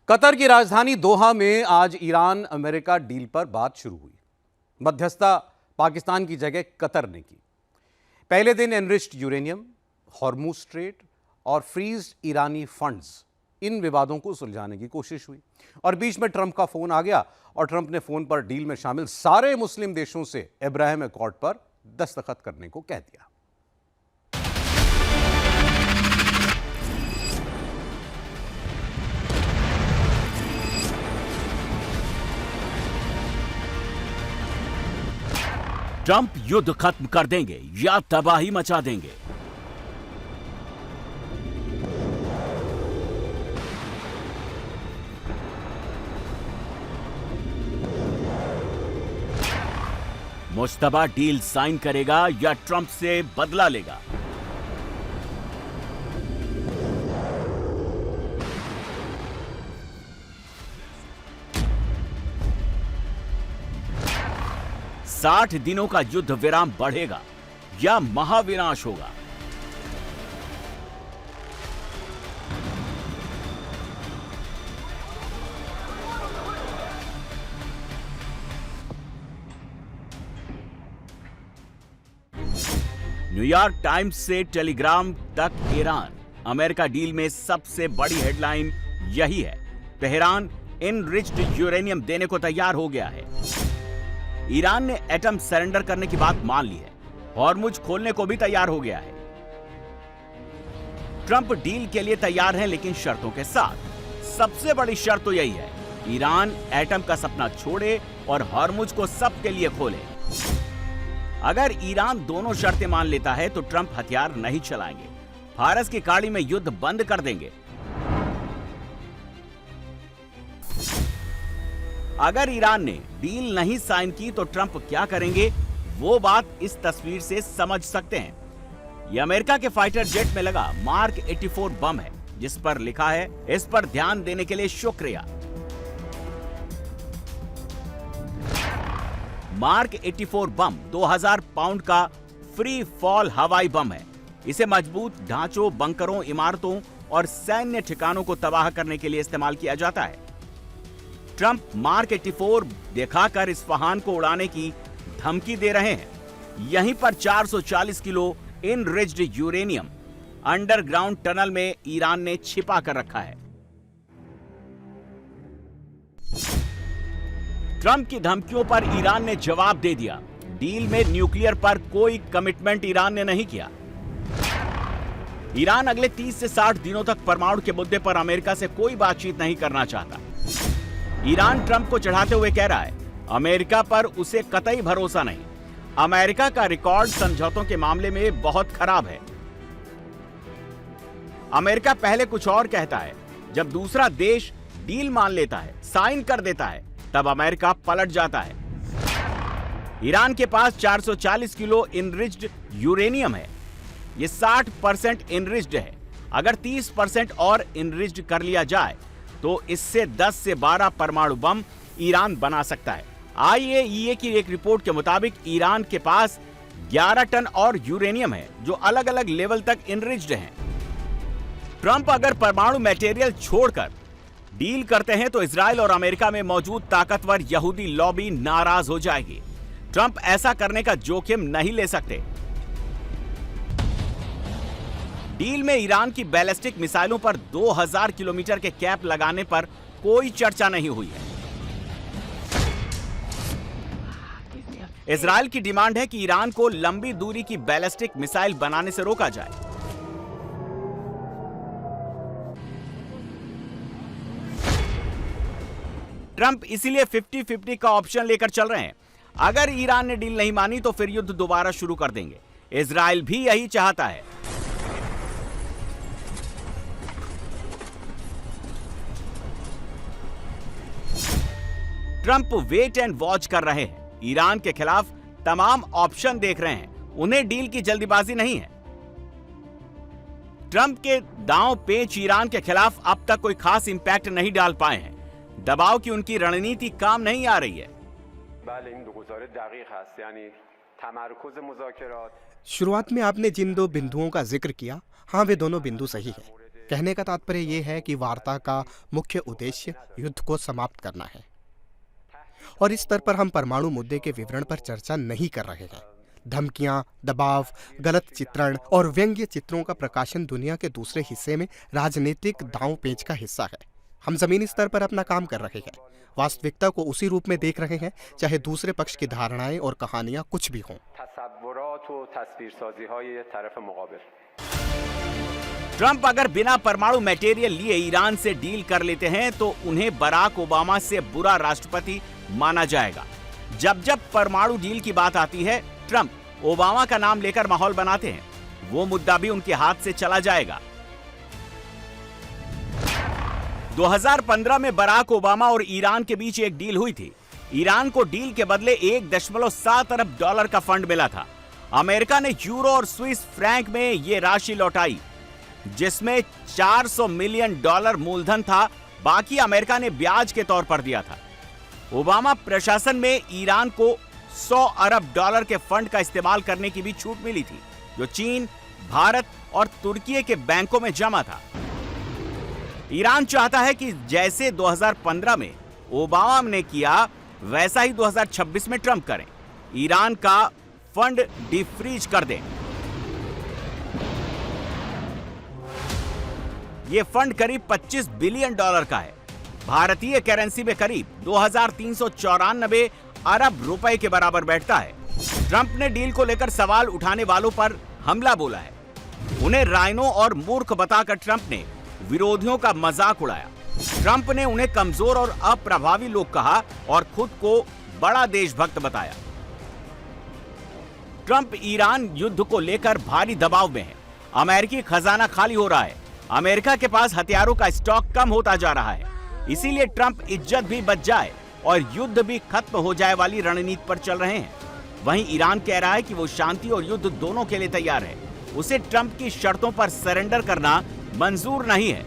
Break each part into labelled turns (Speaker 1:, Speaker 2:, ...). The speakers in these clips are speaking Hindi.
Speaker 1: कतर की राजधानी दोहा में आज ईरान अमेरिका डील पर बात शुरू हुई। मध्यस्थता पाकिस्तान की जगह कतर ने की। पहले दिन एनरिच्ड यूरेनियम, हॉर्मुज स्ट्रेट और फ्रीज्ड ईरानी फंड्स, इन विवादों को सुलझाने की कोशिश हुई और बीच में ट्रंप का फोन आ गया और ट्रंप ने फोन पर डील में शामिल सारे मुस्लिम देशों से अब्राहम अकॉर्ड पर दस्तखत करने को कह दिया।
Speaker 2: ट्रंप युद्ध खत्म कर देंगे या तबाही मचा देंगे। मुश्तबा डील साइन करेगा या ट्रंप से बदला लेगा। साठ दिनों का युद्ध विराम बढ़ेगा या महाविनाश होगा। न्यूयॉर्क टाइम्स से टेलीग्राम तक ईरान अमेरिका डील में सबसे बड़ी हेडलाइन यही है। तेहरान एनरिच्ड यूरेनियम देने को तैयार हो गया है। ईरान ने एटम सरेंडर करने की बात मान ली है। हॉर्मुज खोलने को भी तैयार हो गया है। ट्रंप डील के लिए तैयार हैं, लेकिन शर्तों के साथ। सबसे बड़ी शर्त तो यही है, ईरान एटम का सपना छोड़े और हॉर्मुज को सबके लिए खोले। अगर ईरान दोनों शर्तें मान लेता है तो ट्रंप हथियार नहीं चलाएंगे, फारस की खाड़ी में युद्ध बंद कर देंगे। अगर ईरान ने डील नहीं साइन की तो ट्रंप क्या करेंगे, वो बात इस तस्वीर से समझ सकते हैं। यह अमेरिका के फाइटर जेट में लगा मार्क 84 बम है, जिस पर लिखा है, इस पर ध्यान देने के लिए शुक्रिया। मार्क 84 बम 2000 पाउंड का फ्री फॉल हवाई बम है। इसे मजबूत ढांचों, बंकरों, इमारतों और सैन्य ठिकानों को तबाह करने के लिए इस्तेमाल किया जाता है। ट्रंप मार्क 84 दिखाकर इस्फहान को उड़ाने की धमकी दे रहे हैं। यहीं पर 440 kilo enriched uranium underground tunnel में ईरान ने छिपा कर रखा है। ट्रंप की धमकियों पर ईरान ने जवाब दे दिया। डील में न्यूक्लियर पर कोई कमिटमेंट ईरान ने नहीं किया। ईरान अगले 30 से 60 दिनों तक परमाणु के मुद्दे पर अमेरिका से कोई बातचीत नहीं करना चाहता। ईरान ट्रंप को चढ़ाते हुए कह रहा है, अमेरिका पर उसे कतई भरोसा नहीं। अमेरिका का रिकॉर्ड समझौतों के मामले में बहुत खराब है। अमेरिका पहले कुछ और कहता है, जब दूसरा देश डील मान लेता है, साइन कर देता है, तब अमेरिका पलट जाता है। ईरान के पास 440 किलो एनरिच्ड यूरेनियम है। यह 60% एनरिच्ड है। अगर 30% और एनरिच्ड कर लिया जाए तो इससे 10 से 12 परमाणु बम ईरान बना सकता है। आईएईए की एक रिपोर्ट के मुताबिक ईरान के पास 11 टन और यूरेनियम है, जो अलग अलग लेवल तक एनरिच्ड हैं। ट्रंप अगर परमाणु मटेरियल छोड़कर डील करते हैं तो इजराइल और अमेरिका में मौजूद ताकतवर यहूदी लॉबी नाराज हो जाएगी। ट्रंप ऐसा करने का जोखिम नहीं ले सकते। डील में ईरान की बैलिस्टिक मिसाइलों पर 2000 किलोमीटर के कैप लगाने पर कोई चर्चा नहीं हुई है। इजराइल की डिमांड है कि ईरान को लंबी दूरी की बैलिस्टिक मिसाइल बनाने से रोका जाए। ट्रंप इसीलिए 50-50 का ऑप्शन लेकर चल रहे हैं। अगर ईरान ने डील नहीं मानी तो फिर युद्ध दोबारा शुरू कर देंगे। इजराइल भी यही चाहता है। ट्रंप वेट एंड वॉच कर रहे हैं। ईरान के खिलाफ तमाम ऑप्शन देख रहे हैं। उन्हें डील की जल्दीबाजी नहीं है। ट्रंप के दांव पेच ईरान के खिलाफ अब तक कोई खास इंपैक्ट नहीं डाल पाए हैं। दबाव की उनकी रणनीति काम नहीं आ रही है।
Speaker 3: शुरुआत में आपने जिन दो बिंदुओं का जिक्र किया, हाँ, वे दोनों बिंदु सही है। कहने का तात्पर्य ये है कि वार्ता का मुख्य उद्देश्य युद्ध को समाप्त करना है। और इस स्तर पर हम परमाणु मुद्दे के विवरण पर चर्चा नहीं कर रहे हैं। धमकियां, दबाव, गलत चित्रण और व्यंग्य चित्रों का प्रकाशन दुनिया के दूसरे हिस्से में राजनीतिक दांव-पेच का हिस्सा है। हम जमीनी स्तर पर अपना काम कर रहे हैं, वास्तविकता को उसी रूप में देख रहे हैं, चाहे दूसरे पक्ष की धारणाएं और कहानियां कुछ भी हों।
Speaker 2: ट्रंप अगर बिना परमाणु मटेरियल लिए ईरान से डील कर लेते हैं तो उन्हें बराक ओबामा से बुरा राष्ट्रपति माना जाएगा। जब जब परमाणु डील की बात आती है, ट्रंप ओबामा का नाम लेकर माहौल बनाते हैं। वो मुद्दा भी उनके हाथ से चला जाएगा। 2015 में बराक ओबामा और ईरान के बीच एक डील हुई थी। ईरान को डील के बदले 1.7 अरब डॉलर का फंड मिला था। अमेरिका ने यूरो और स्विस फ्रैंक में ये राशि लौटाई, जिसमें 400 मिलियन डॉलर मूलधन था, बाकी अमेरिका ने ब्याज के तौर पर दिया था। ओबामा प्रशासन में ईरान को 100 अरब डॉलर के फंड का इस्तेमाल करने की भी छूट मिली थी, जो चीन, भारत और तुर्की के बैंकों में जमा था। ईरान चाहता है कि जैसे 2015 में ओबामा ने किया, वैसा ही 2026 में ट्रंप करें, ईरान का फंड डिफ्रीज कर दें। यह फंड करीब 25 बिलियन डॉलर का है, भारतीय करेंसी में करीब 2394 अरब रुपए के बराबर बैठता है। ट्रंप ने डील को लेकर सवाल उठाने वालों पर हमला बोला है। उन्हें राइनो और मूर्ख बताकर ट्रंप ने विरोधियों का मजाक उड़ाया। ट्रंप ने उन्हें कमजोर और अप्रभावी लोग कहा और खुद को बड़ा देशभक्त बताया। ट्रंप ईरान युद्ध को लेकर भारी दबाव में है। अमेरिकी खजाना खाली हो रहा है। अमेरिका के पास हथियारों का स्टॉक कम होता जा रहा है। इसीलिए ट्रंप इज्जत भी बच जाए और युद्ध भी खत्म हो जाए वाली रणनीति पर चल रहे हैं। वहीं ईरान कह रहा है कि वो शांति और युद्ध दोनों के लिए तैयार है। उसे ट्रंप की शर्तों पर सरेंडर करना मंजूर नहीं है।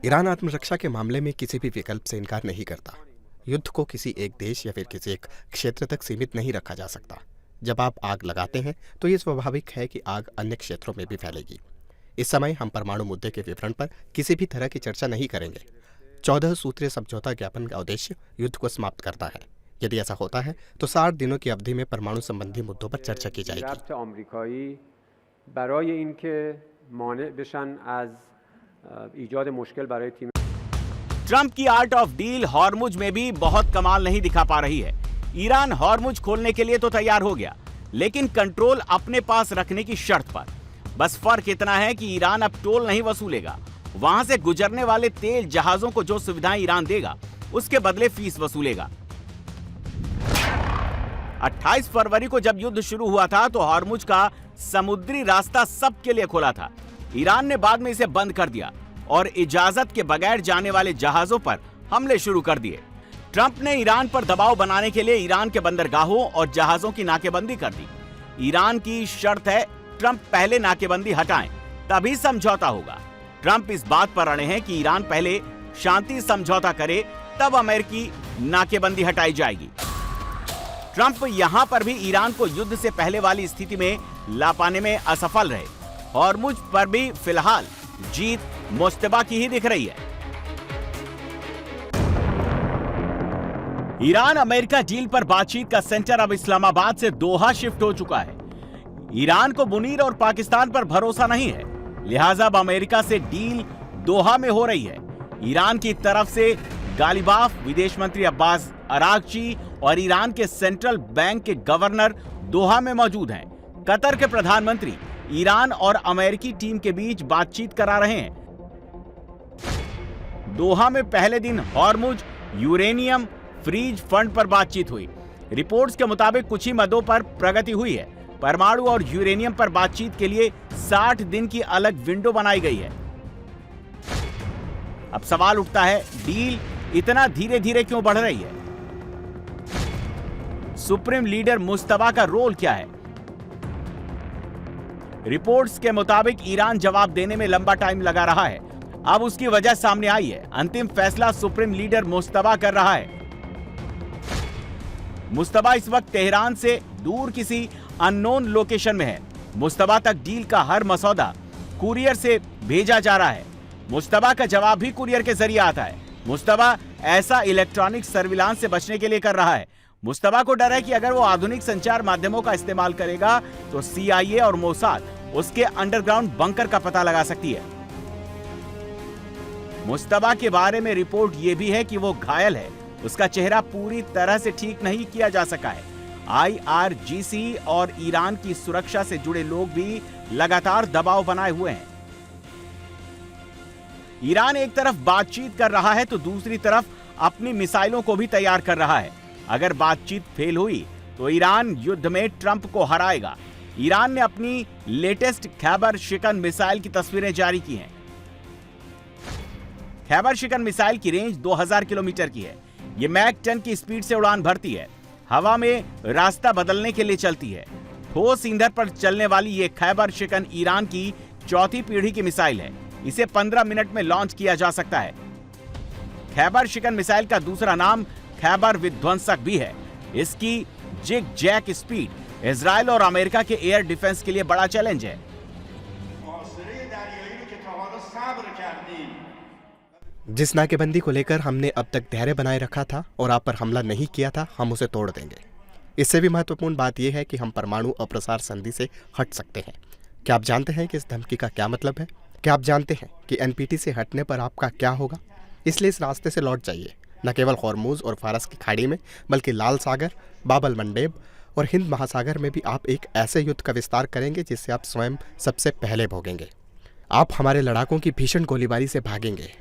Speaker 3: ईरान आत्मरक्षा के मामले में किसी भी विकल्प से इनकार नहीं करता। युद्ध को किसी एक देश या फिर किसी एक क्षेत्र तक सीमित नहीं रखा जा सकता। जब आप आग लगाते हैं तो ये स्वाभाविक है कि आग अन्य क्षेत्रों में भी फैलेगी। इस समय हम परमाणु मुद्दे के विवरण पर किसी भी तरह की चर्चा नहीं करेंगे। 14 सूत्रीय समझौता ज्ञापन का उद्देश्य युद्ध को समाप्त करता है। यदि ऐसा होता है तो 60 दिनों की अवधि में परमाणु संबंधी मुद्दों पर चर्चा की जाएगी।
Speaker 2: ट्रंप की आर्ट ऑफ डील हॉर्मुज में भी बहुत कमाल नहीं दिखा पा रही है। ईरान हॉर्मुज खोलने के लिए तो तैयार हो गया, लेकिन कंट्रोल अपने पास रखने की शर्त पर। बस फर्क इतना है कि ईरान अब टोल नहीं वसूलेगा। वहां से गुजरने वाले तेल जहाजों को जो सुविधाएं ईरान देगा, उसके बदले फीस वसूलेगा। 28 फरवरी को जब युद्ध शुरू हुआ था तो हॉर्मुज का समुद्री रास्ता सबके लिए खुला था। ईरान ने बाद में इसे बंद कर दिया और इजाजत के बगैर जाने वाले जहाजों पर हमले शुरू कर दिए। ट्रंप ने ईरान पर दबाव बनाने के लिए ईरान के बंदरगाहों और जहाजों की नाकेबंदी कर दी। ईरान की शर्त है ट्रंप पहले नाकेबंदी हटाएं, तभी समझौता होगा। ट्रंप इस बात पर अड़े हैं कि ईरान पहले शांति समझौता करे, तब अमेरिकी नाकेबंदी हटाई जाएगी। ट्रंप यहां पर भी ईरान को युद्ध से पहले वाली स्थिति में ला पाने में असफल रहे। हॉर्मुज पर भी फिलहाल जीत मुश्तबा की ही दिख रही है। ईरान अमेरिका डील पर बातचीत का सेंटर अब इस्लामाबाद से दोहा शिफ्ट हो चुका है। ईरान को मुनीर और पाकिस्तान पर भरोसा नहीं है, लिहाजा अब अमेरिका से डील दोहा में हो रही है। ईरान की तरफ से गालिबाफ, विदेश मंत्री अब्बास अरागची और ईरान के सेंट्रल बैंक के गवर्नर दोहा में मौजूद हैं। कतर के प्रधानमंत्री ईरान और अमेरिकी टीम के बीच बातचीत करा रहे हैं। दोहा में पहले दिन हॉर्मुज यूरेनियम फ्रीज फंड पर बातचीत हुई। रिपोर्ट्स के मुताबिक कुछ ही मदों पर प्रगति हुई है। परमाणु और यूरेनियम पर बातचीत के लिए 60 दिन की अलग विंडो बनाई गई है। अब सवाल उठता है, डील इतना धीरे धीरे क्यों बढ़ रही है? सुप्रीम लीडर मुस्तफा का रोल क्या है? रिपोर्ट्स के मुताबिक ईरान जवाब देने में लंबा टाइम लगा रहा है। अब उसकी वजह सामने आई है। अंतिम फैसला सुप्रीम लीडर मुस्तफा कर रहा है। मुस्तबा इस वक्त तेहरान से दूर किसी अननोन लोकेशन में है। मुस्तबा तक डील का हर मसौदा कुरियर से भेजा जा रहा है। मुस्तबा का जवाब भी कुरियर के जरिए आता है। मुस्तबा ऐसा इलेक्ट्रॉनिक सर्विलांस से बचने के लिए कर रहा है। मुस्तबा को डर है कि अगर वो आधुनिक संचार माध्यमों का इस्तेमाल करेगा तो CIA और मोसाद उसके अंडरग्राउंड बंकर का पता लगा सकती है। मुस्तबा के बारे में रिपोर्ट यह भी है कि वो घायल है। उसका चेहरा पूरी तरह से ठीक नहीं किया जा सका है। IRGC और ईरान की सुरक्षा से जुड़े लोग भी लगातार दबाव बनाए हुए हैं। ईरान एक तरफ बातचीत कर रहा है तो दूसरी तरफ अपनी मिसाइलों को भी तैयार कर रहा है। अगर बातचीत फेल हुई तो ईरान युद्ध में ट्रंप को हराएगा। ईरान ने अपनी लेटेस्ट खैबर शिकन मिसाइल की तस्वीरें जारी की हैं। खैबर शिकन मिसाइल की रेंज 2000 किलोमीटर की है। यह मैक 10 की स्पीड से उड़ान भरती है। हवा में रास्ता बदलने के लिए चलती है। ठोस ईंधन पर चलने वाली यह खैबर शिकन ईरान की चौथी पीढ़ी की मिसाइल है। इसे 15 मिनट में लॉन्च किया जा सकता है। खैबर शिकन मिसाइल का दूसरा नाम खैबर विध्वंसक भी है। इसकी जिग जैक स्पीड इजराइल और अमेरिका के एयर डिफेंस के लिए बड़ा चैलेंज है।
Speaker 3: जिस नाकेबंदी को लेकर हमने अब तक धैर्य बनाए रखा था और आप पर हमला नहीं किया था, हम उसे तोड़ देंगे। इससे भी महत्वपूर्ण बात यह है कि हम परमाणु अप्रसार संधि से हट सकते हैं। क्या आप जानते हैं कि इस धमकी का क्या मतलब है? क्या आप जानते हैं कि NPT से हटने पर आपका क्या होगा? इसलिए इस रास्ते से लौट जाइए। न केवल हॉर्मुज और फारस की खाड़ी में, बल्कि लाल सागर, बाब अल मंडेब और हिंद महासागर में भी आप एक ऐसे युद्ध का विस्तार करेंगे जिससे आप स्वयं सबसे पहले भोगेंगे। आप हमारे लड़ाकों की भीषण गोलीबारी से भागेंगे।